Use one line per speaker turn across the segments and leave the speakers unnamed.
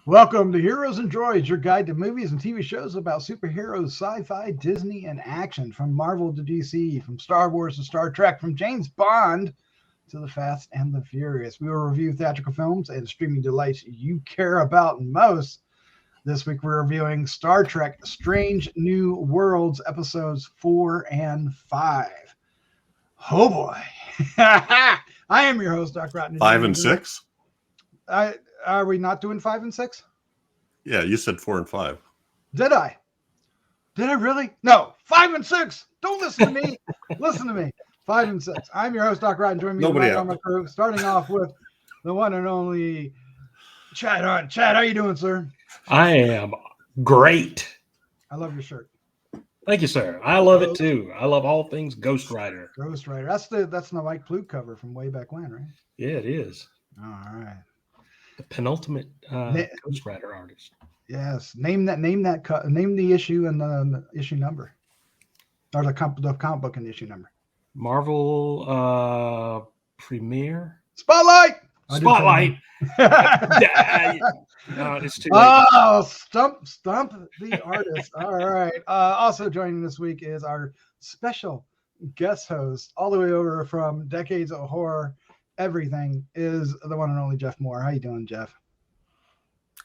Welcome to Heroes and Droids, your guide to movies and TV shows about superheroes, sci-fi, Disney, and action. From Marvel to DC, from Star Wars to Star Trek, from James Bond to the Fast and the Furious. We will review theatrical films and streaming delights you care about most. This week we're reviewing Star Trek Strange New Worlds episodes 4 and 5. Oh boy. I am your host, Doc Rotten.
5 and 6?
Are we not doing 5 and 6?
Yeah, you said 4 and 5.
Did I? Did I really? No, 5 and 6. Don't listen to me. Listen to me. 5 and 6. I'm your host, Doc Rotten. Join me tonight on my crew. Starting off with the one and only Chad Hunt. Chad, how you doing, sir?
I am great.
I love your shirt.
Thank you, sir. I love it too. I love all things Ghost Rider.
Ghost Rider. That's the Mike Pluke cover from way back when, right?
Yeah, it is.
All right.
The penultimate Ghost Rider artist.
Yes. Name the issue and the issue number, or the comic book and the issue number.
Marvel premiere.
Spotlight.
Spotlight. No, it's too late.
Oh, stump the artist. All right. Also joining this week is our special guest host, all the way over from Decades of Horror. Everything is the one and only Jeff Moore. How you doing, Jeff?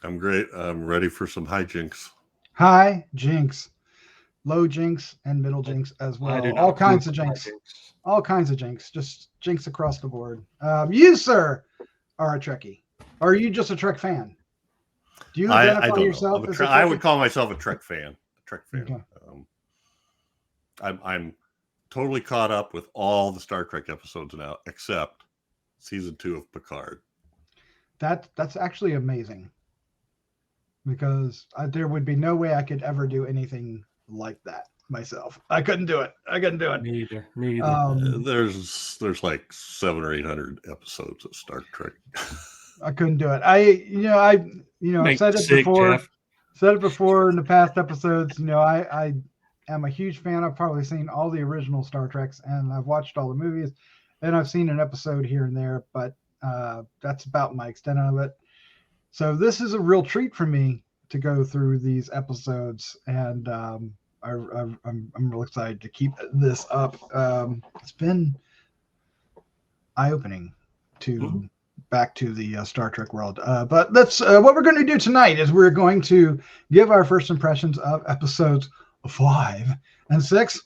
I'm great. I'm ready for some hijinks.
High jinks, low jinks, and middle jinks as well. All kinds of jinks. All kinds of jinks. Just jinks across the board. You, sir, are a Trekkie. Or are you just a Trek fan? Do you identify yourself as a Trekkie?
I would call myself a Trek fan. Okay. I'm totally caught up with all the Star Trek episodes now, except season 2 of Picard.
That's actually amazing, because there would be no way I could ever do anything like that myself. I couldn't do it.
Me either.
There's like 700 or 800 episodes of Star Trek.
I couldn't do it. I've said it before. Jeff. Said it before in the past episodes. I am a huge fan. I've probably seen all the original Star Treks, and I've watched all the movies. And I've seen an episode here and there, but that's about my extent of it. So this is a real treat for me to go through these episodes, and I'm real excited to keep this up. It's been eye-opening to back to the Star Trek world. But let's. What we're going to do tonight is we're going to give our first impressions of episodes 5 and 6.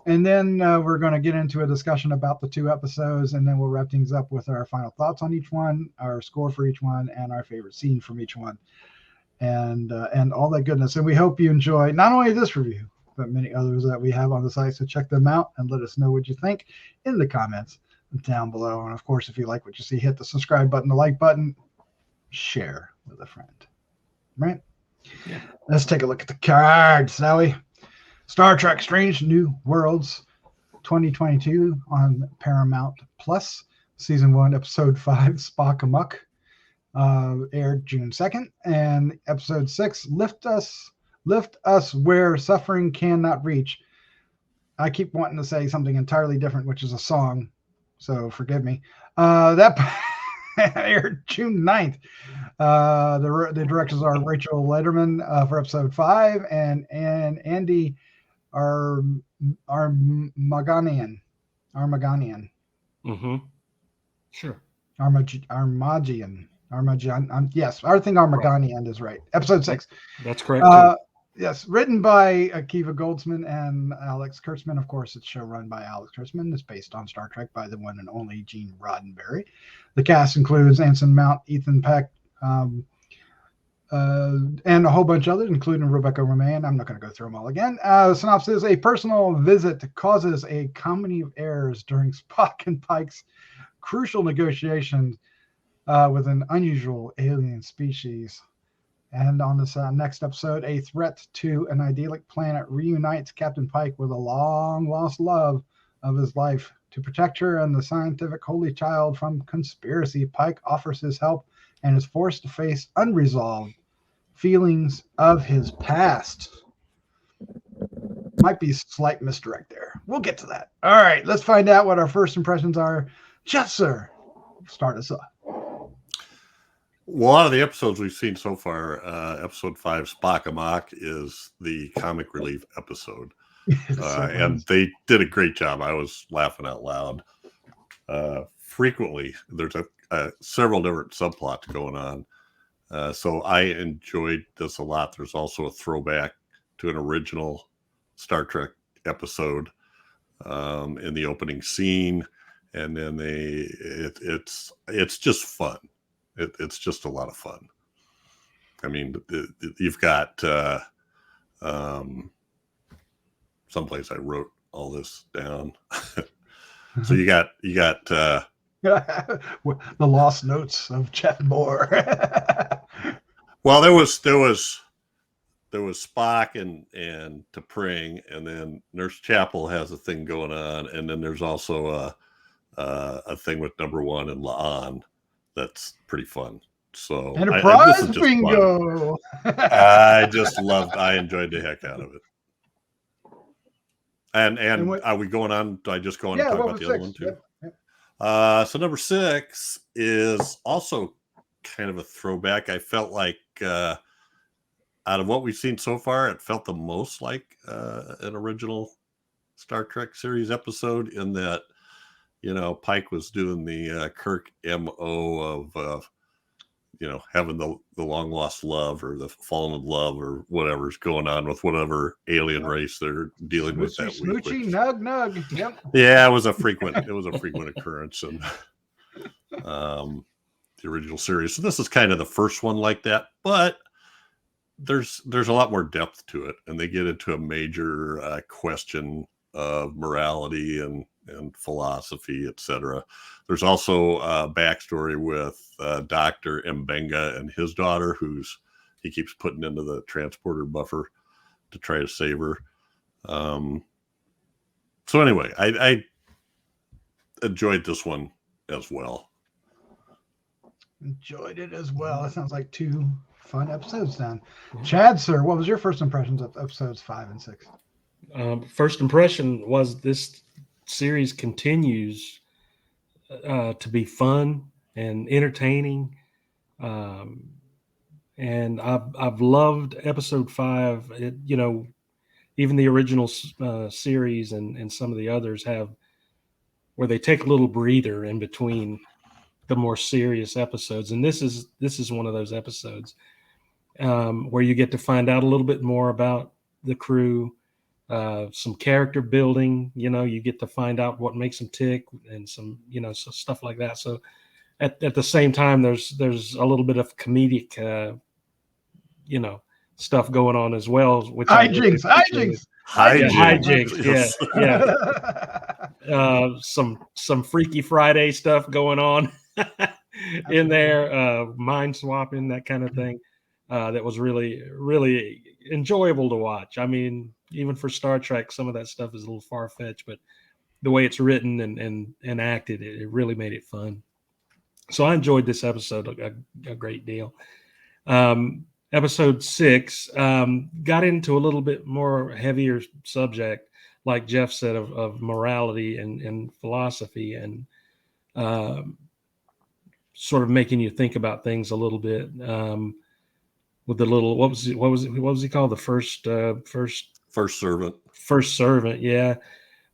And then we're going to get into a discussion about the 2 episodes, and then we'll wrap things up with our final thoughts on each one, our score for each one, and our favorite scene from each one, and all that goodness. And we hope you enjoy not only this review, but many others that we have on the site. So check them out and let us know what you think in the comments down below. And of course, if you like what you see, hit the subscribe button, the like button, share with a friend. Right? Yeah. Let's take a look at the cards, shall we? Star Trek Strange New Worlds 2022 on Paramount Plus. Season 1, Episode 5, Spock Amok, aired June 2nd. And Episode 6, Lift Us Where Suffering Cannot Reach. I keep wanting to say something entirely different, which is a song, so forgive me. That aired June 9th. The directors are Rachel Lederman for Episode 5 and Andy Armaganian.
Mm-hmm. Sure.
Armagian. Yes, I think Armaganian is right. Episode 6.
That's correct.
Yes, written by Akiva Goldsman and Alex Kurtzman. Of course, it's showrun by Alex Kurtzman. It's based on Star Trek by the one and only Gene Roddenberry. The cast includes Anson Mount, Ethan Peck, and a whole bunch of others, including Rebecca Romaine. I'm not going to go through them all again. Synopsis: a personal visit causes a comedy of errors during Spock and Pike's crucial negotiations with an unusual alien species. And on this next episode, a threat to an idyllic planet reunites Captain Pike with a long-lost love of his life. To protect her and the scientific holy child from conspiracy, Pike offers his help and is forced to face unresolved feelings of his past. Might be slight misdirect there. We'll get to that. All right, let's find out what our first impressions are. Jeff, sir, start us off.
Well, a lot of the episodes we've seen so far, episode 5, Spock Amok, is the comic relief episode. And they did a great job. I was laughing out loud. Frequently, there's several different subplots going on. So I enjoyed this a lot. There's also a throwback to an original Star Trek episode in the opening scene. And then it's just fun. It's just a lot of fun. I mean, you've got someplace I wrote all this down. So you got
the lost notes of Jeff Moore.
Well, there was Spock and T'Pring, and then Nurse Chapel has a thing going on, and then there's also a thing with number 1 and La'an that's pretty fun. So
Enterprise bingo.
I enjoyed the heck out of it. And what, are we going on? Do I just go on and talk about the other one too? Yep. So number 6 is also kind of a throwback. I felt like out of what we've seen so far, it felt the most like an original Star Trek series episode, in that, you know, Pike was doing the Kirk MO of having the long lost love, or the fallen in love, or whatever's going on with whatever alien race they're dealing with that week.
Smoochy, nug. Yep.
Yeah, it was a frequent occurrence in the original series. So this is kind of the first one like that, but there's a lot more depth to it, and they get into a major question of morality and philosophy, etc. There's also a backstory with Dr. Mbenga and his daughter, he keeps putting into the transporter buffer to try to save her. So anyway, I enjoyed this one as well.
Enjoyed it as well. That sounds like 2 fun episodes then. Chad, sir, what was your first impressions of episodes 5 and 6?
First impression was this series continues to be fun and entertaining, and I've loved episode 5. Even the original series and some of the others have where they take a little breather in between the more serious episodes, and this is one of those episodes where you get to find out a little bit more about the crew. Some character building, you get to find out what makes them tick, and some, so stuff like that. So at the same time, there's a little bit of comedic, stuff going on as well. Which
hijinks.
Yeah. Some Freaky Friday stuff going on in there, mind swapping, that kind of thing. That was really, really enjoyable to watch. I mean, even for Star Trek, some of that stuff is a little far-fetched, but the way it's written and acted, it really made it fun. So I enjoyed this episode a great deal. Episode 6 got into a little bit more heavier subject, like Jeff said, of morality and philosophy, and sort of making you think about things a little bit. With the little, what was he called? The first servant. Yeah.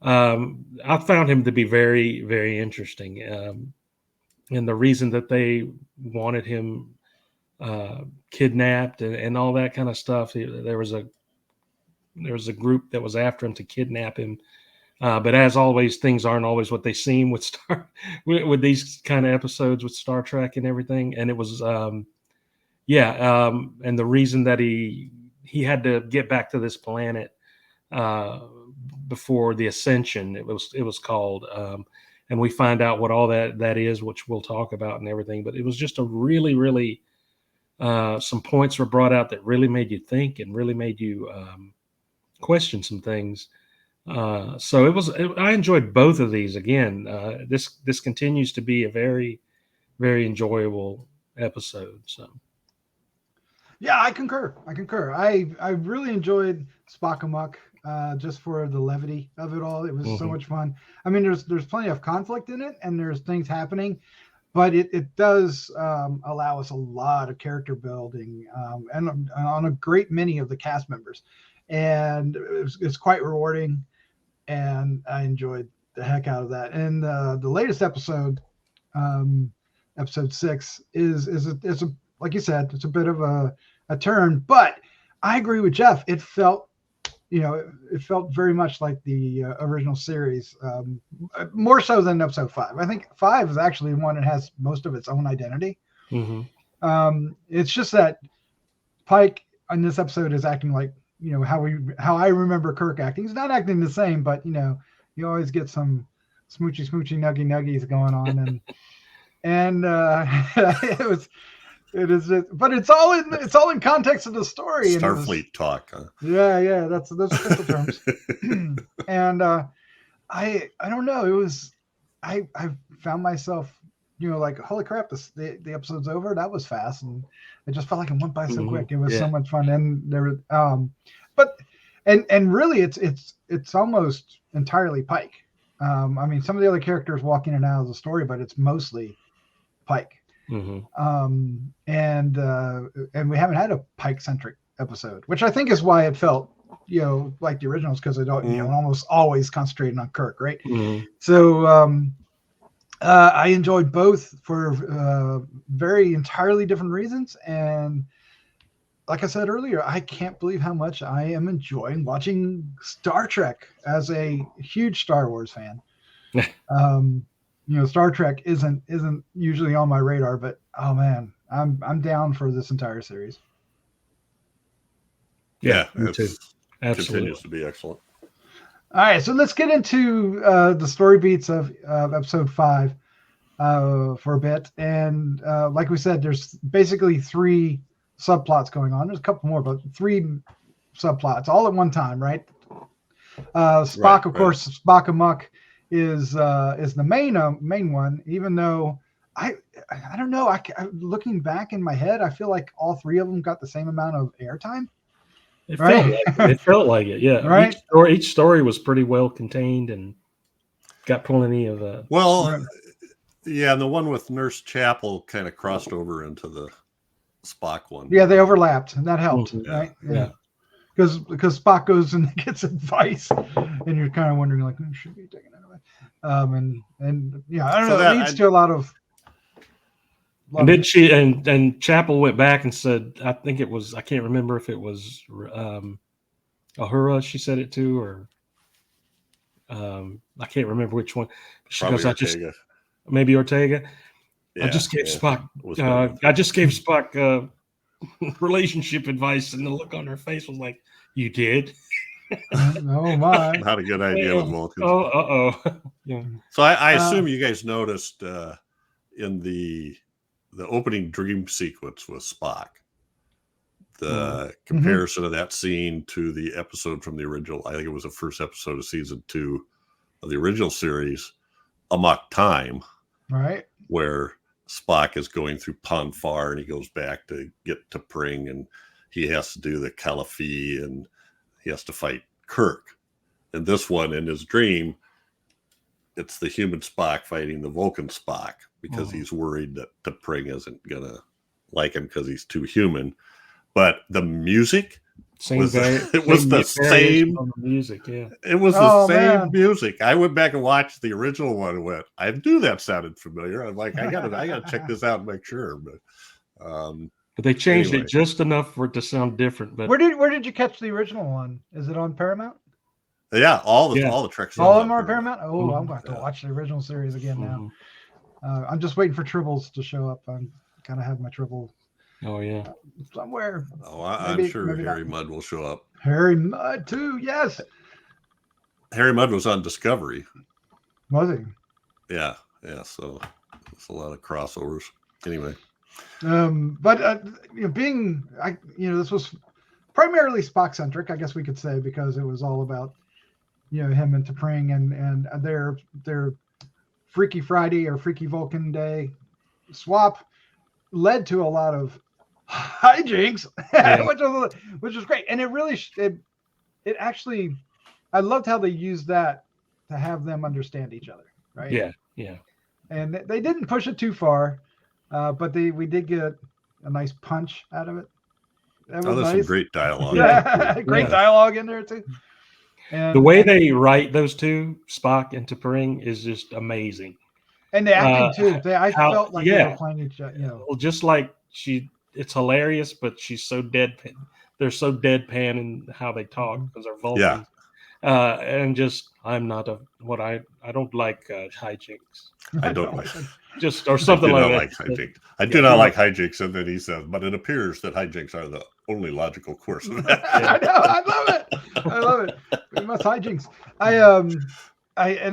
I found him to be very, very interesting. And the reason that they wanted him kidnapped and all that kind of stuff, there was a group that was after him to kidnap him. But as always, things aren't always what they seem with these kind of episodes with Star Trek and everything. And it was, and the reason that he had to get back to this planet before the Ascension, it was called, and we find out what all that is, which we'll talk about and everything. But it was just a really, really some points were brought out that really made you think and really made you question some things. So I enjoyed both of these. Again, this continues to be a very, very enjoyable episode. So.
Yeah, I concur. I really enjoyed Spock Amok. just for the levity of it all. It was so much fun. I mean, there's plenty of conflict in it, and there's things happening, but it does allow us a lot of character building and on a great many of the cast members, and it's quite rewarding, and I enjoyed the heck out of that. And the latest episode, episode 6, is a like you said, it's a bit of a turn, but I agree with Jeff. It felt very much like the original series, more so than episode 5. I think 5 is actually the one that has most of its own identity. It's just that Pike in this episode is acting like, how I remember Kirk acting. He's not acting the same, but you always get some smoochy nuggies going on, and but it's all in context of the story.
Starfleet talk. Huh?
Yeah, those are terms. And I don't know. It was I found myself, like, holy crap, the episode's over. That was fast, and it just felt like it went by so quick. It was so much fun, and there but really it's almost entirely Pike. I mean, some of the other characters walk in and out of the story, but it's mostly Pike. And we haven't had a Pike centric episode, which I think is why it felt like the originals, because it almost always concentrated on Kirk, right? So I enjoyed both for very entirely different reasons, and like I said earlier, I can't believe how much I am enjoying watching Star Trek as a huge Star Wars fan. Star Trek isn't usually on my radar, but oh man, I'm down for this entire series.
Yeah,
me too. Absolutely.
Continues to be excellent.
All right, so let's get into the story beats of episode 5 for a bit. And like we said, there's basically 3 subplots going on. There's a couple more, but 3 subplots all at one time, right? Spock, of course, Spock Amok is the main one, even though I don't know. I looking back in my head, I feel like all 3 of them got the same amount of airtime.
It felt like it. Yeah.
Right.
Each story was pretty well contained and got plenty of.
Yeah, and the one with Nurse Chapel kind of crossed over into the Spock one.
Yeah, they overlapped, and that helped, right?
Yeah.
Because Spock goes and gets advice, and you're kind of wondering, like, who should be taking it away? And I don't know. It leads to a lot of.
And then and Chapel went back and said, I think it was, I can't remember if it was Uhura she said it to, or I can't remember which one. She
Probably
goes,
Ortega.
Maybe Ortega.
Yeah,
I just gave Spock relationship advice, and the look on her face was like, "You did."
Oh my!
Not a good idea with Vulcans.
Yeah.
So I assume you guys noticed in the opening dream sequence with Spock, the comparison of that scene to the episode from the original. I think it was the first episode of season 2 of the original series, Amok Time,
right?
Where Spock is going through Pon Farr, and he goes back to get to Pring, and he has to do the Caliphie, and he has to fight Kirk. And this one, in his dream, it's the human Spock fighting the Vulcan Spock, because he's worried that the Pring isn't gonna like him because he's too human. But the music was the same
music. Yeah,
it was the same music. I went back and watched the original one and went, I knew that sounded familiar. I'm like, I gotta check this out and make sure. But
they changed it just enough for it to sound different. But
where did you catch the original one? Is it on Paramount?
Yeah, all the tracks.
All of them are Paramount. Oh, I'm going to watch the original series again now. I'm just waiting for Tribbles to show up. I'm kind of have my Tribble.
Oh yeah,
somewhere.
Oh, I'm sure Harry Mudd will show up.
Harry Mudd too. Yes.
Harry Mudd was on Discovery.
Was he?
Yeah. So it's a lot of crossovers. Anyway.
But this was primarily Spock centric, I guess we could say, because it was all about him and T'Pring and their Freaky Friday or Freaky Vulcan Day swap led to a lot of hijinks, which was great, and it really it actually I loved how they used that to have them understand each other, right?
Yeah.
And they didn't push it too far, but we did get a nice punch out of it. That was
there's
nice.
some great dialogue.
Yeah, great dialogue in there too. And
the way they write those two, Spock and T'Pring, is just amazing.
And the acting too. I felt like they were playing each other. You know,
well, just like it's hilarious, but she's so deadpan. They're so deadpan in how they talk because they're Vulcans. Yeah. And just I don't like hijinks.
I don't like
just or something like that.
Hijinks. I do not like hijinks, and then he says, "But it appears that hijinks are the only logical course of that."
I know. I love it. We must hijinks. I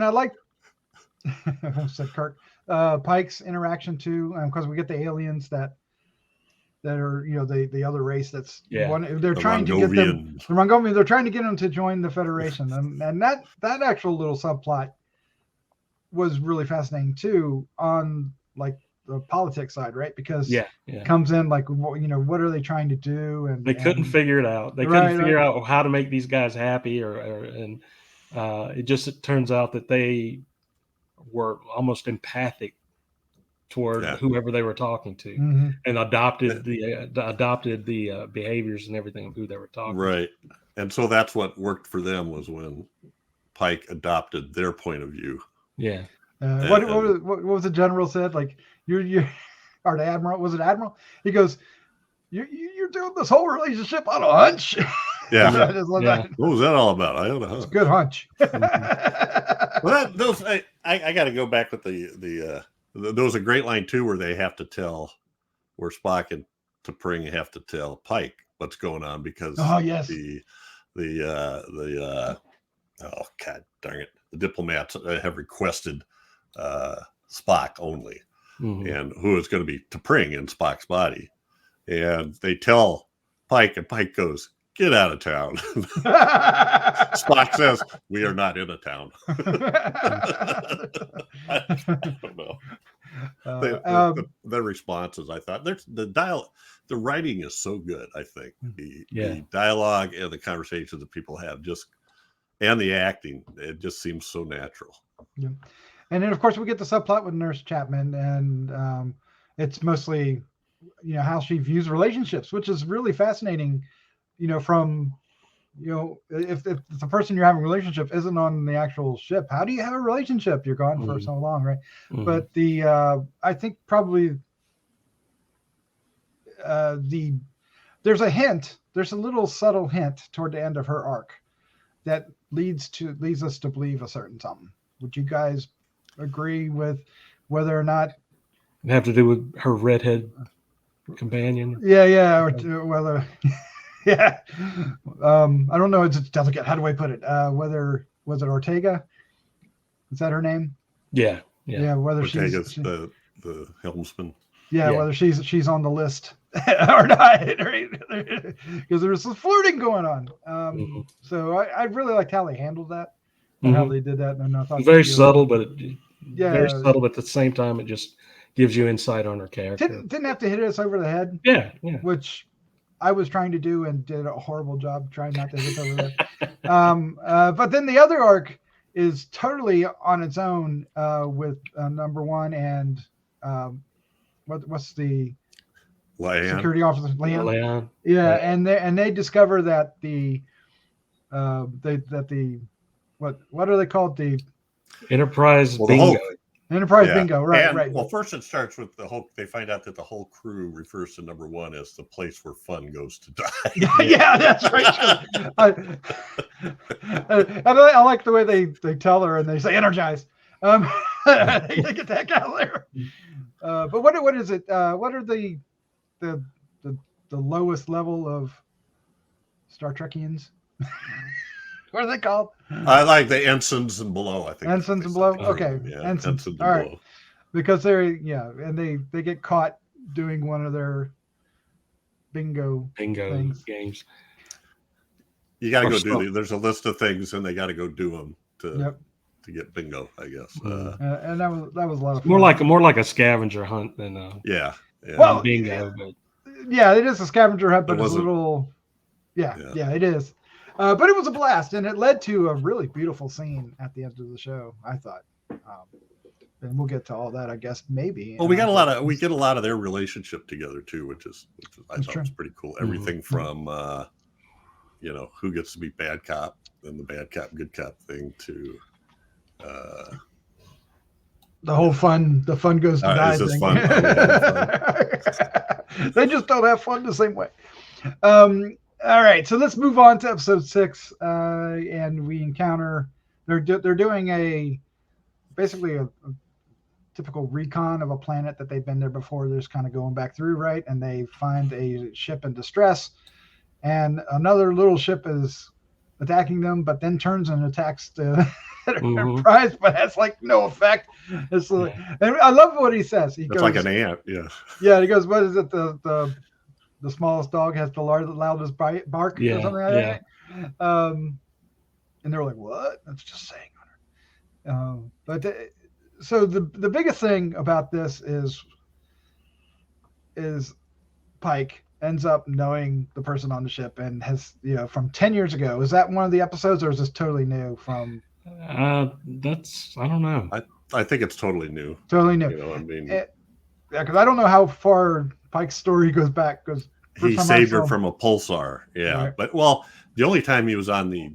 like. I almost said Kirk. Pike's interaction too, because we get the aliens that are the other race that's one. They're trying to get them. The Rongovian. They're trying to get them to join the Federation, and that actual little subplot was really fascinating too on like the politics side, right? Because it comes in like what are they trying to do, and
they couldn't figure it out. They couldn't figure out how to make these guys happy, and it turns out that they were almost empathic toward whoever they were talking to, and adopted the behaviors and everything of who they were talking
to. And so that's what worked for them was when Pike adopted their point of view.
Yeah.
What was the general said? Like you're or the admiral, was it admiral? He goes, you're doing this whole relationship on a hunch.
Yeah. What was that all about? I don't know.
It's a good hunch.
Well, I got to go back with there was a great line too where they have to tell, where Spock and T'Pring have to tell Pike what's going on because God darn it, the diplomats have requested Spock only, and who is going to be T'Pring in Spock's body, and they tell Pike, and Pike goes, "Get out of town." Spock says, "We are not in a town." I don't know. The responses, I thought, the writing is so good. I think the dialogue and the conversations that people have and the acting, it just seems so natural.
Yeah. And then of course we get the subplot with Nurse Chapman, and it's mostly how she views relationships, which is really fascinating. From if the person you're having a relationship isn't on the actual ship, how do you have a relationship? You're gone for so long, right? But I think probably there's a little subtle hint toward the end of her arc that leads us to believe a certain something. Would you guys agree with whether or not
it have to do with her redhead companion?
Yeah, or whether. Yeah, I don't know. It's delicate. How do I put it? Whether was it Ortega? Is that her name?
Yeah.
Whether
Ortega's she's the helmsman.
Yeah, whether she's on the list or not, because there's some flirting going on. So I really liked how they handled that and how they did that. And I thought
very subtle, but very subtle. But at the same time, it just gives you insight on her character.
Didn't have to hit us over the head.
Yeah.
Which I was trying to do and did a horrible job trying not to hit over that. But then the other arc is totally on its own with number one and what's the
Leon.
Security officer
Leon.
Yeah, and they discover that what are they called, the
Enterprise Bingo.
Enterprise Bingo, right.
Well, first it starts with they find out that the whole crew refers to number one as the place where fun goes to die.
Yeah, that's right. I like the way they tell her and they say energize. They get that guy out there. But what is it? What are the lowest level of Star Trekians? What are they called?
I like the ensigns and below. I think
ensigns and below. Okay,
yeah,
ensigns.
And
all right,
below.
Because and they get caught doing one of their bingo things.
Games.
You got to go do. There's a list of things, and they got to go do them to get bingo. I guess.
And that was a lot of fun.
More like a scavenger hunt than
well,
bingo. But
yeah, it is a scavenger hunt, but it's a little. Yeah, it is. But it was a blast, and it led to a really beautiful scene at the end of the show, I thought. And we'll get to all that, I guess, maybe.
Well, we get a lot of their relationship together too, which I thought was pretty cool. Everything from who gets to be bad cop and the bad cop good cop thing to
the whole the fun goes to die thing.
Fun?
They just don't have fun the same way. All right, so let's move on to episode 6, and we encounter they're doing basically a typical recon of a planet that they've been there before. They're just kind of going back through, right? And they find a ship in distress, and another little ship is attacking them, but then turns and attacks the Enterprise, but has like no effect. It's like, and I love what he says. He goes
like an ant, yeah.
Yeah, he goes, "What is it? The smallest dog has the loudest bark, or something like that." And they're like, "What?" That's just saying. So the biggest thing about this is Pike ends up knowing the person on the ship and has, from 10 years ago. Is that one of the episodes, or is this totally new from?
I don't know.
I think it's totally new.
Totally new. Because I don't know how far Pike's story goes back. Because
he saved her from a pulsar. Yeah, right. But the only time he was on the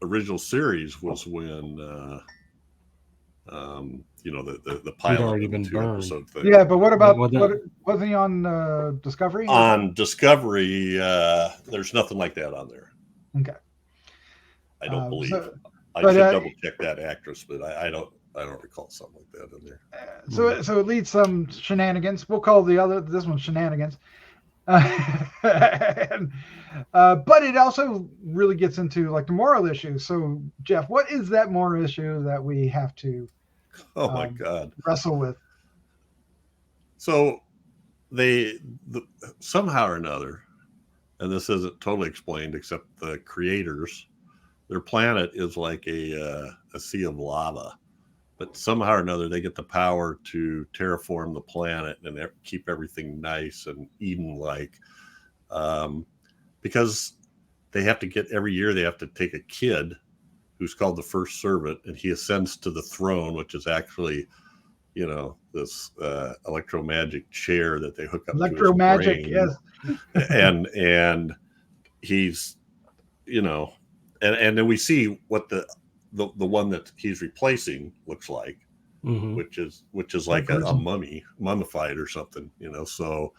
original series was when the pilot
already been burned.
Episode thing.
Yeah, but what about wasn't he on Discovery?
On Discovery, there's nothing like that on there.
Okay.
I don't believe. I should double check that actress, but I don't recall something like that in there.
So it leads some shenanigans. We'll call this one shenanigans. But it also really gets into like the moral issue. So Jeff, what is that moral issue that we have to
my God,
wrestle with?
So they somehow or another, and this isn't totally explained except the creators, their planet is like a sea of lava, but somehow or another they get the power to terraform the planet and keep everything nice and Eden-like, because they have to every year they have to take a kid who's called the first servant, and he ascends to the throne, which is actually, this electromagic chair that they hook up to his brain.
Yes.
and he's, and then we see what the one that he's replacing looks like, which is like a mummy, mummified or something, So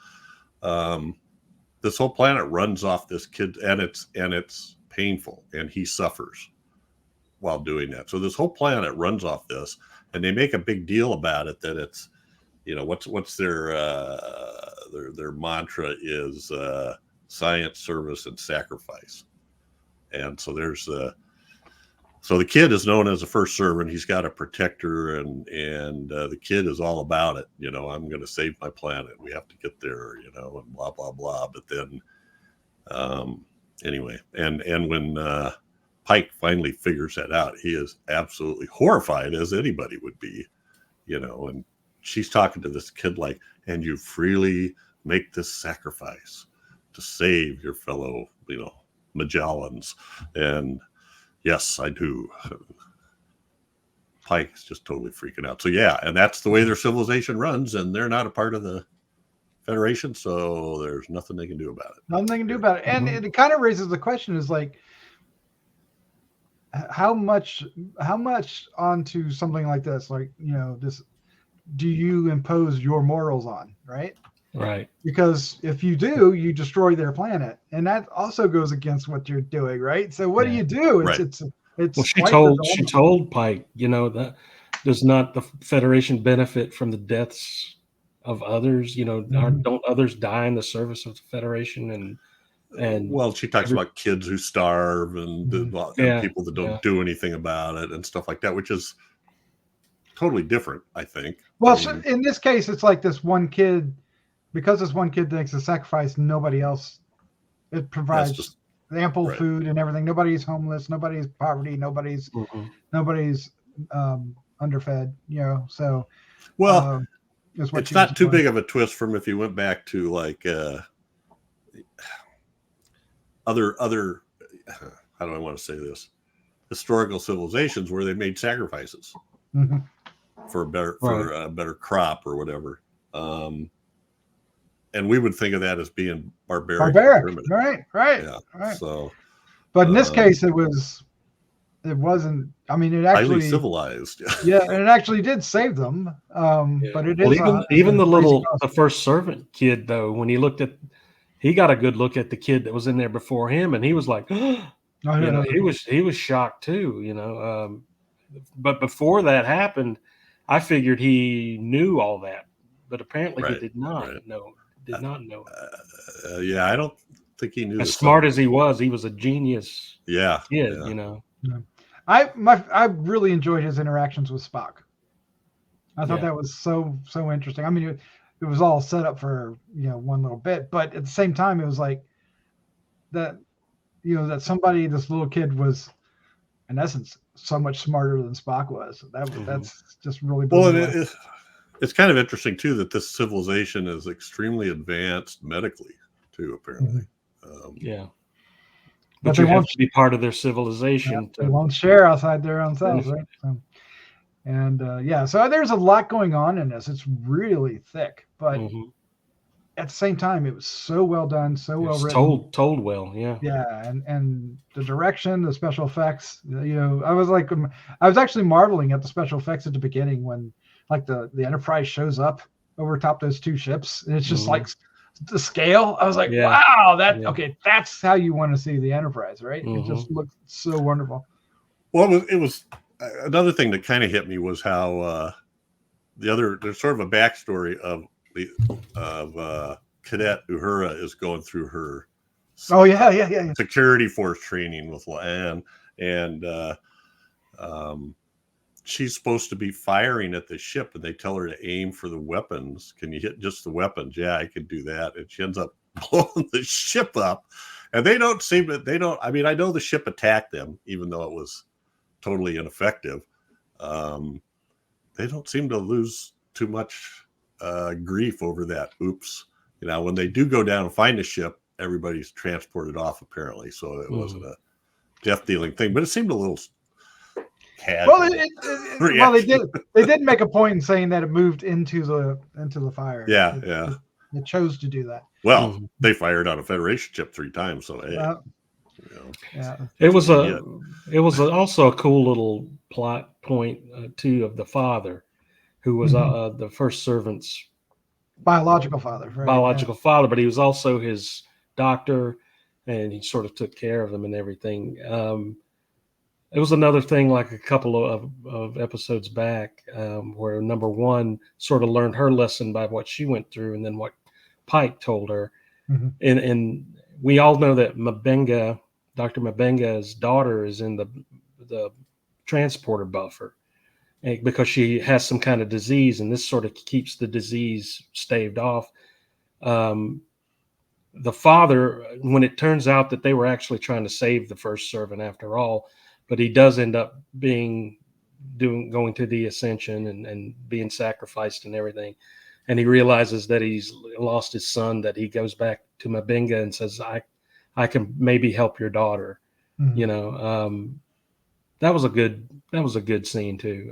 this whole planet runs off this kid, and it's painful, and he suffers while doing that. So this whole planet runs off this, and they make a big deal about it that it's, what's their mantra is science, service, and sacrifice. And so so the kid is known as a first servant. He's got a protector, and the kid is all about it. I'm going to save my planet. We have to get there, and blah, blah, blah. But then, anyway, and when Pike finally figures that out, he is absolutely horrified, as anybody would be, and she's talking to this kid like, and you freely make this sacrifice to save your fellow, Magellans. And yes, I do. Pike's just totally freaking out. So yeah, and that's the way their civilization runs, and they're not a part of the Federation, so there's nothing they can do about it.
Nothing they can do about it. And it kind of raises the question is like, how much onto something like this, like, this, do you impose your morals on, right?
Right.
Because if you do, you destroy their planet, and that also goes against what you're doing, right? So what do you do? It's
well, she told Pike, that does not the Federation benefit from the deaths of others? Don't others die in the service of the Federation? And
well, she talks about kids who starve and people that don't do anything about it and stuff like that, which is totally different, I think.
Well, so in this case, it's like this one kid, because this one kid makes a sacrifice, nobody else. It provides ample food and everything. Nobody's homeless. Nobody's poverty. Nobody's underfed. So
it's not too big of a twist from if you went back to like other how do I want to say this? Historical civilizations where they made sacrifices for a better crop or whatever. And we would think of that as being barbaric.
Right.
Yeah.
Right.
So,
but in this case, it wasn't. I mean, it actually
highly civilized.
Yeah, and it actually did save them. But it is
even the first servant kid though. When he got a good look at the kid that was in there before him, and he was like, he was shocked too. But before that happened, I figured he knew all that, but apparently he did not know. Did not know.
Yeah, I don't think he knew.
As smart as he was a genius.
Yeah,
kid.
Yeah.
I really enjoyed his interactions with Spock. I thought that was so interesting. I mean, it was all set up for one little bit, but at the same time, it was like that this little kid was, in essence, so much smarter than Spock was. That's just really
it's kind of interesting too that this civilization is extremely advanced medically too, apparently.
But you have to be part of their civilization.
They won't share outside their own selves, right? So there's a lot going on in this. It's really thick, but at the same time, it was so well done, so well written,
told well,
and the direction, the special effects. I was actually marveling at the special effects at the beginning when, like, the Enterprise shows up over top those two ships, and it's just like the scale. I was like, wow, okay, that's how you want to see the Enterprise, right? It just looked so wonderful.
Well, it was another thing that kind of hit me was how there's sort of a backstory of Cadet Uhura is going through her security force training with Lan, and she's supposed to be firing at the ship, and they tell her to aim for the weapons. Can you hit just the weapons? Yeah, I could do that. And she ends up blowing the ship up, and I mean, I know the ship attacked them, even though it was totally ineffective. They don't seem to lose too much grief over that. Oops. When they do go down and find the ship, everybody's transported off apparently. So it wasn't a death dealing thing, but it seemed a little casual.
Well, they did make a point in saying that it moved into the fire. It chose to do that.
Well, they fired on a Federation ship 3 times, so
it was also a cool little plot point too of the father, who was the first servant's
biological father,
father, but he was also his doctor, and he sort of took care of him and everything. It was another thing, like a couple of episodes back, where number one sort of learned her lesson by what she went through, and then what Pike told her. And we all know that Dr. Mabenga's daughter is in the transporter buffer because she has some kind of disease, and this sort of keeps the disease staved off. The father, when it turns out that they were actually trying to save the first servant after all, but he does end up going to the Ascension and being sacrificed and everything. And he realizes that he's lost his son, that he goes back to Mabenga and says, I can maybe help your daughter. That was a good scene too,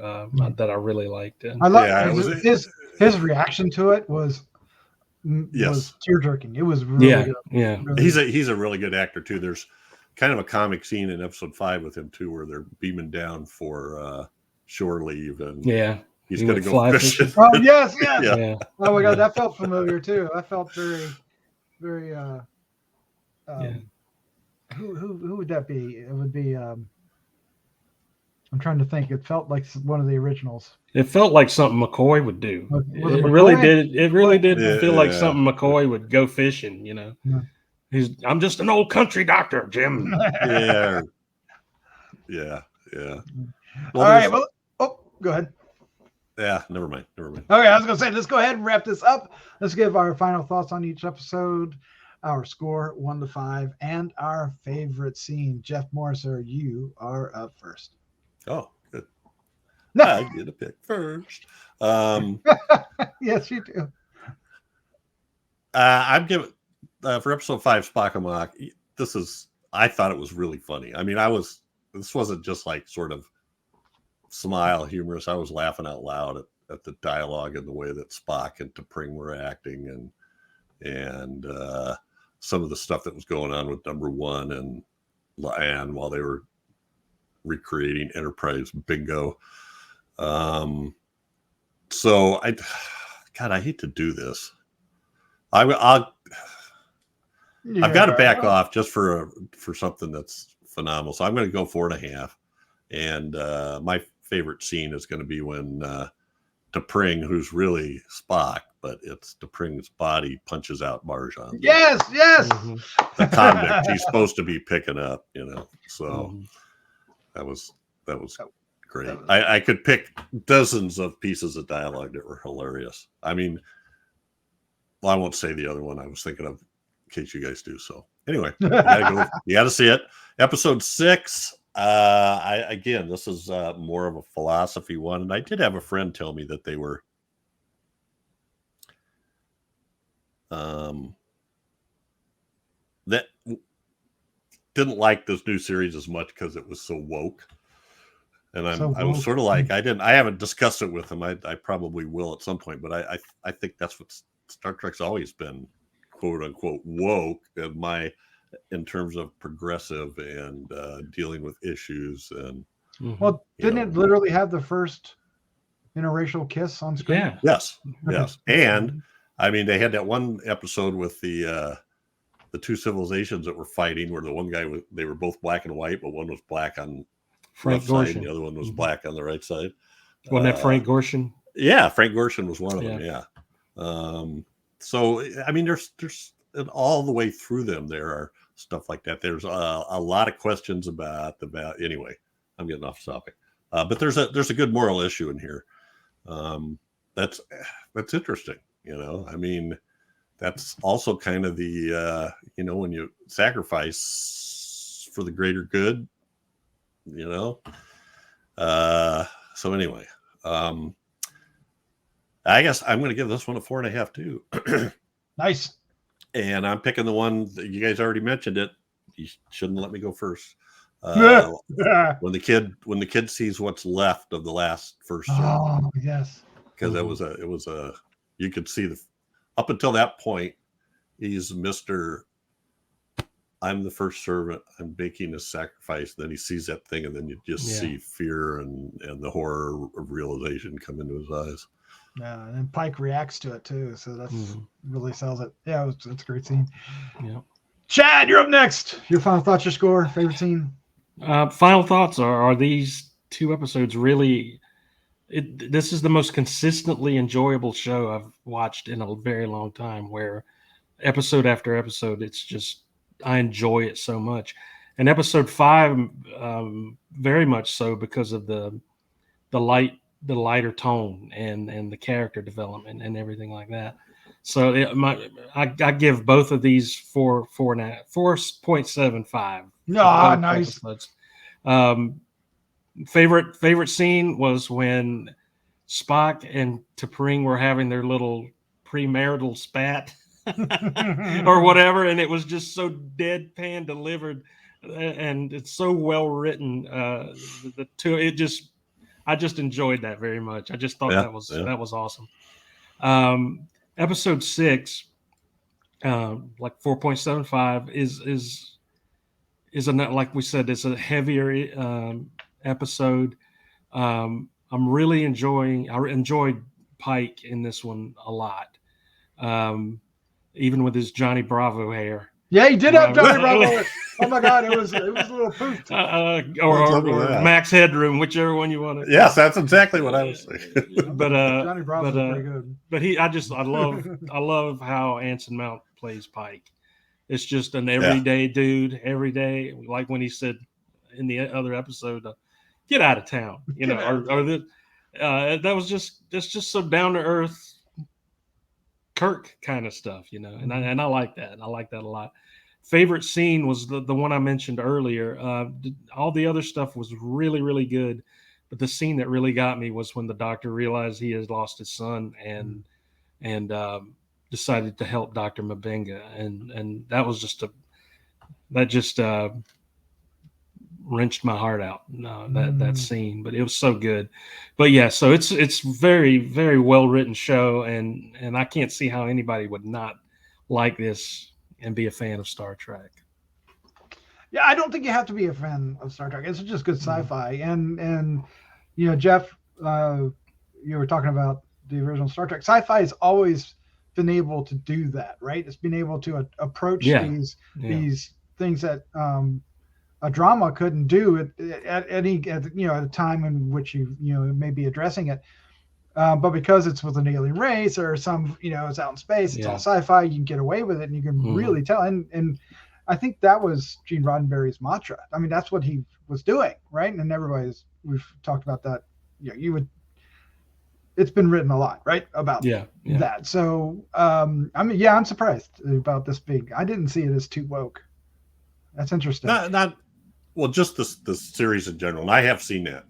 that I really liked.
I love his reaction to it was tear-jerking. It was really good.
Yeah.
Really
he's a really good actor too. There's kind of a comic scene in episode 5 with him too, where they're beaming down for shore leave, and he's going to go fishing.
Oh yes. Yeah. Oh my God, that felt familiar too. I felt very, very. Who would that be? It would be. I'm trying to think. It felt like one of the originals.
It felt like something McCoy would do. It really did. It really did feel like something McCoy would go fishing. Yeah. I'm just an old country doctor, Jim.
Yeah. Well,
all right. Well, go ahead.
Yeah, never mind.
Okay, I was going to say, let's go ahead and wrap this up. Let's give our final thoughts on each episode, our score 1 to 5, and our favorite scene. Jeff Morriser, you are up first.
Oh, good. I get a pick first.
Yes, you do.
I'm giving for episode 5, Spock Amok. This is I thought it was really funny. I mean, this wasn't just like sort of smile humorous. I was laughing out loud at the dialogue and the way that Spock and T'Pring were acting, and some of the stuff that was going on with number one and while they were recreating Enterprise Bingo. So I hate to do this. I've got to back off just for something that's phenomenal. So I'm going to go 4.5. And my favorite scene is going to be when T'Pring, who's really Spock, but it's T'Pring's body, punches out Marjan.
Yes.
The convict he's supposed to be picking up, So that was great. I could pick dozens of pieces of dialogue that were hilarious. I mean, well, I won't say the other one I was thinking of in case you guys do. So anyway, you gotta see it. Episode 6. Again, this is more of a philosophy one, and I did have a friend tell me that they were that didn't like this new series as much because it was so woke. And I was sort of like, I haven't discussed it with him. I probably will at some point, but I think that's what Star Trek's always been, quote unquote, woke in terms of progressive and dealing with issues. And
well, didn't it literally have the first interracial kiss on screen?
Yeah.
Yes. And I mean, they had that one episode with the two civilizations that were fighting, where the one guy they were both black and white, but one was black on
Frank
left side,
Gorshin.
and the other one was black on the right side.
Wasn't that Frank Gorshin?
Yeah, Frank Gorshin was one of them. Yeah. So I mean, there's all the way through them there are stuff like that. There's a lot of questions about anyway, I'm getting off topic. But there's a good moral issue in here. That's interesting. I mean, that's also kind of the when you sacrifice for the greater good. So anyway, I guess I'm going to give this one a 4.5 too.
Nice.
And I'm picking the one that you guys already mentioned it. You shouldn't let me go first. When the kid sees what's left of the first sermon.
Oh yes.
Because it was a you could see up until that point, he's Mr. I'm the first servant. I'm making a sacrifice. Then he sees that thing, and then you just see fear and the horror of realization come into his eyes.
Yeah, and Pike reacts to it too, so that's really sells it. Yeah, it's a great scene.
Yeah.
Chad, you're up next. Your final thoughts, your score, favorite scene.
Final thoughts are these 2 episodes really? This is the most consistently enjoyable show I've watched in a very long time. Where episode after episode, it's just I enjoy it so much. And episode 5, very much so because of the lighter tone and the character development and everything like that. So I give both of these 4.75.
No, nice.
Favorite scene was when Spock and T'Pring were having their little premarital spat or whatever, and it was just so deadpan delivered, and it's so well written. I just enjoyed that very much. I just thought that was awesome. Episode 6, like 4.75, is a, like we said, it's a heavier episode. I'm really I enjoyed Pike in this one a lot. Even with his Johnny Bravo hair.
Yeah, he did have Johnny Bravo. Oh my God, it was a little poofed.
Or Max Headroom, whichever one you want to.
Yes, that's exactly what I was saying.
But Johnny Bravo's pretty good.
But I love how Anson Mount plays Pike. It's just an everyday dude, every day. Like when he said in the other episode, "Get out of town," that was just so down to earth Kirk kind of stuff, and I like that. I like that a lot. Favorite scene was the one I mentioned earlier. All the other stuff was really, really good, but the scene that really got me was when the doctor realized he had lost his son and decided to help Dr. Mabenga, and that was just that just wrenched my heart out. That scene, but it was so good. But yeah, so it's very, very well written show, and I can't see how anybody would not like this and be a fan of Star Trek.
Yeah, I don't think you have to be a fan of Star Trek. It's just good sci-fi. And you know, Jeff, you were talking about the original Star Trek. Sci-fi has always been able to do that, right? It's been able to approach these things that a drama couldn't do at a time in which you may be addressing it. But because it's with an alien race or some, it's out in space, it's all sci-fi, you can get away with it and you can really tell. And I think that was Gene Roddenberry's mantra. I mean, that's what he was doing, right? And we've talked about that. It's been written a lot, right, about that. So, I'm surprised about this big. I didn't see it as too woke. That's interesting.
Just the series in general. And I have seen that.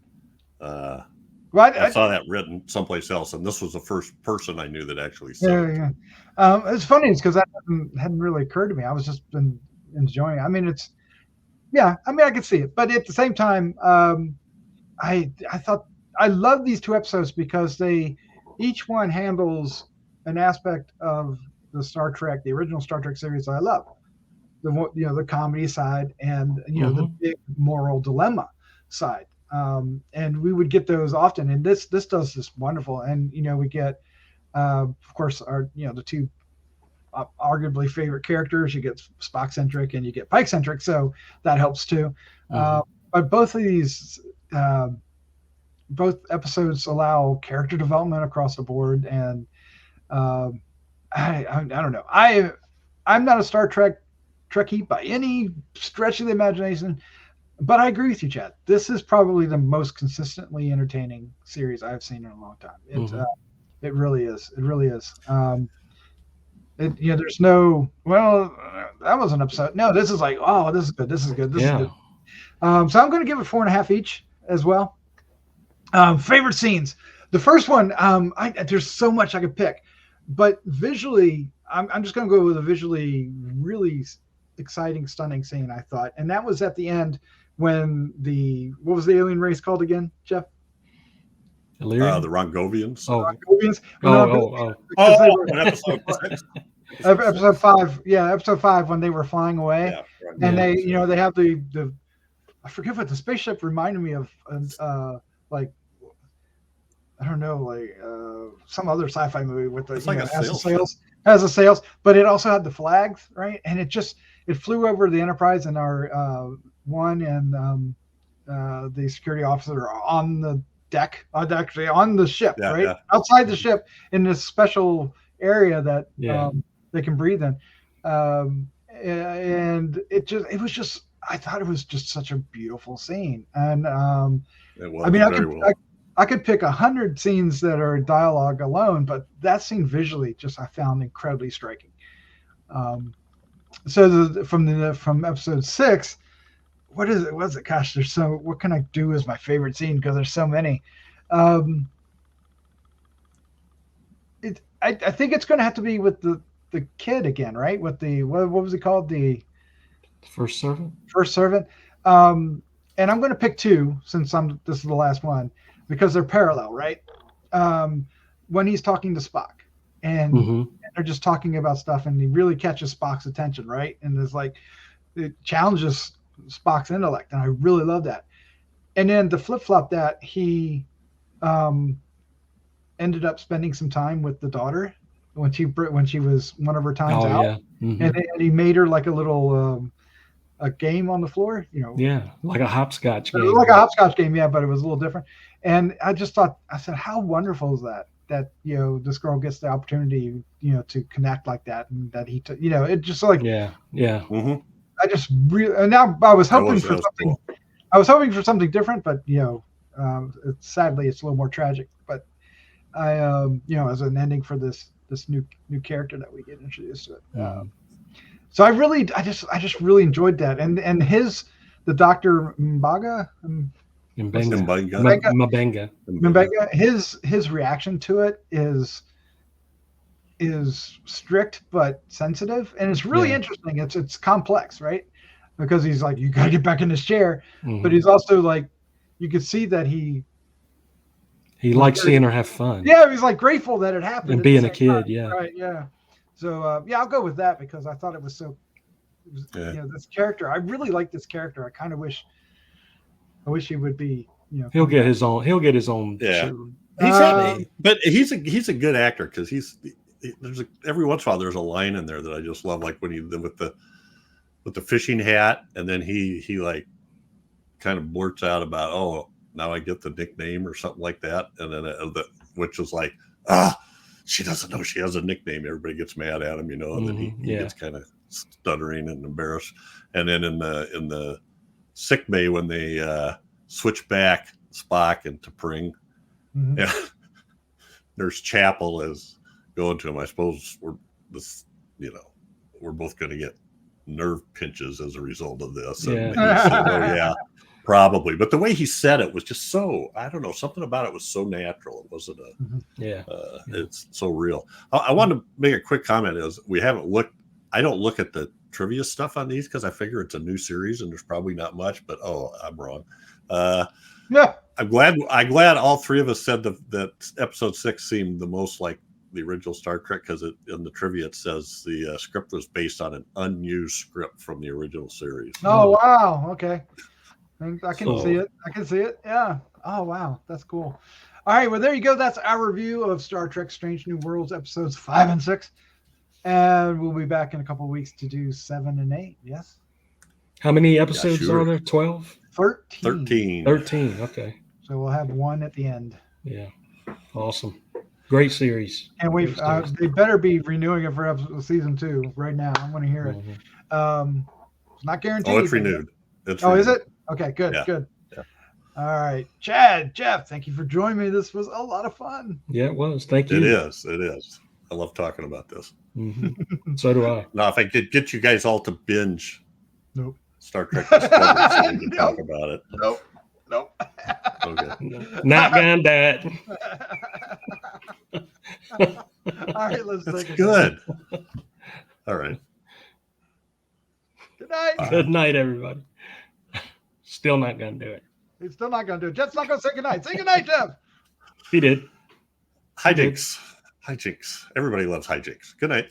I saw that written someplace else, and this was the first person I knew that actually said it.
It's funny, because that hadn't really occurred to me. I was just been enjoying it. I mean, I could see it, but at the same time, I thought I love these two episodes because each one handles an aspect of the original Star Trek series that I love. The comedy side and the big moral dilemma side. And we would get those often, and this does this wonderful. And we get of course our the two arguably favorite characters. You get Spock centric and you get Pike centric, so that helps too. But both of these both episodes allow character development across the board, and I don't know, I'm not a Star Trekkie by any stretch of the imagination. But I agree with you, Chad. This is probably the most consistently entertaining series I've seen in a long time. It really is. It really is. There's no, that was an episode. No, this is like, oh, this is good. This is good. This is good. So I'm going to give it 4.5 each as well. Favorite scenes. The first one, there's so much I could pick, but visually, I'm just going to go with a visually really exciting, stunning scene, I thought. And that was at the end when what was the alien race called again, Jeff?
The Rongovians.
Rongovians. Episode 5. Yeah, episode 5 when they were flying away, and they have the I forget what the spaceship reminded me of, like I don't know, like some other sci-fi movie with the has the sails, but it also had the flags, right? And it flew over the Enterprise, and our one and the security officer are on the deck, actually on the ship, right? Outside the ship in this special area that they can breathe in. And I thought it was just such a beautiful scene. And I could pick 100 scenes that are dialogue alone, but that scene visually I found incredibly striking. So from episode 6, what is it? What's it? Gosh, what can I do as my favorite scene? Because there's so many. I think it's going to have to be with the kid again, right? With the what was it called? The
First Servant.
And I'm going to pick 2 since this is the last one, because they're parallel, right? When he's talking to Spock, and they're just talking about stuff, and he really catches Spock's attention, right? And it challenges Spock's intellect, and I really love that. And then the flip-flop that he ended up spending some time with the daughter when she was one of her times out, and he made her like a little a game on the floor,
like a hopscotch game.
Like a hopscotch game, but it was a little different. And I just thought, I said, how wonderful is that this girl gets the opportunity, to connect like that, and that he, it just like, I just really, and now I was hoping for something. Cool. I was hoping for something different, but sadly it's a little more tragic. But I, as an ending for this new character that we get introduced to it. So I just really enjoyed that, and the Dr. Mbenga, his reaction to it is strict but sensitive, and it's really interesting. It's complex, right? because he's like, you gotta get back in this chair.
Mm-hmm.
But he's also like, you could see that he
likes seeing her have fun.
Yeah, he's like grateful that it happened.
And being a kid,
time.
yeah.
Right, yeah. So I'll go with that because I thought it was so. This character. I really like this character. I kind of wish he would be.
He'll get his own.
Yeah.
Show.
But he's a good actor because every once in a while there's a line in there that I just love, like when he with the fishing hat, and then he like kind of blurts out about, oh, now I get the nickname or something like that, and then which is like, she doesn't know she has a nickname. Everybody gets mad at him, and then he gets kind of stuttering and embarrassed. And then in the sick bay when they switch back Spock into Pring, Nurse Chapel is going to him. I suppose we're both going to get nerve pinches as a result of this. And he said, oh yeah, probably. But the way he said it was just so, I don't know, something about it was so natural. It wasn't it's so real. I wanted to make a quick comment is I don't look at the trivia stuff on these because I figure it's a new series and there's probably not much, but I'm wrong. I'm glad all three of us said that episode 6 seemed the most like the original Star Trek because in the trivia it says the script was based on an unused script from the original series.
Oh wow, okay. I can see it. Yeah. Oh wow, that's cool. All right, well there you go. That's our review of Star Trek: Strange New Worlds episodes 5 and 6, and we'll be back in a couple of weeks to do 7 and 8. Yes.
How many episodes are there? 12?
13.
13. Okay.
So we'll have one at the end.
Yeah. Awesome. Great series.
And they better be renewing it for season 2 right now. I want to hear it. It's not guaranteed.
Oh, it's renewed.
Is it? Okay, good, good.
Yeah.
All right. Chad, Jeff, thank you for joining me. This was a lot of fun.
Yeah, it was. Thank you.
It is. I love talking about this.
Mm-hmm. So do I.
Now, if I could get you guys all to binge Star Trek Discovery so we can talk about it.
Nope.
Okay.
Not gonna do it.
All right, let's take it.
Good. All right.
Good night.
Good night, everybody. Still not gonna do it.
He's still not gonna do it. Jeff's not gonna say good night. Say good night, Jeff.
He did.
Hijinks. Everybody loves hijinks. Good night.